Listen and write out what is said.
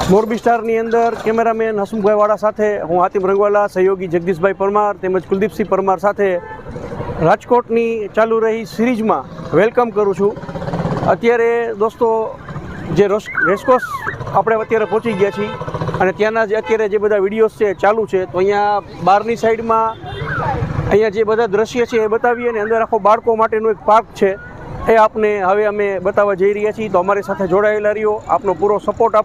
મોરબી સ્ટારની અંદર કેમેરામેન હસમુખભાઈ વાળા સાથે હું આતિમ રંગવાલા, સહયોગી જગદીશભાઈ પરમાર તેમજ કુલદીપસિંહ પરમાર સાથે રાજકોટની ચાલુ રહી સિરીઝમાં વેલકમ કરું છું. અત્યારે દોસ્તો જે રેસકોર્સ આપણે અત્યારે પહોંચી ગયા છીએ અને ત્યાંના જે અત્યારે જે બધા વિડીયોઝ છે ચાલુ છે, તો અહીંયા બહારની સાઈડમાં અહીંયા જે બધા દ્રશ્ય છે એ બતાવીએ અને અંદર આખો બાળકો માટેનું એક પાર્ક છે એ આપને હવે અમે બતાવવા જઈ રહ્યા છીએ. તો અમારી સાથે જોડાયેલા રહ્યો, આપનો પૂરો સપોર્ટ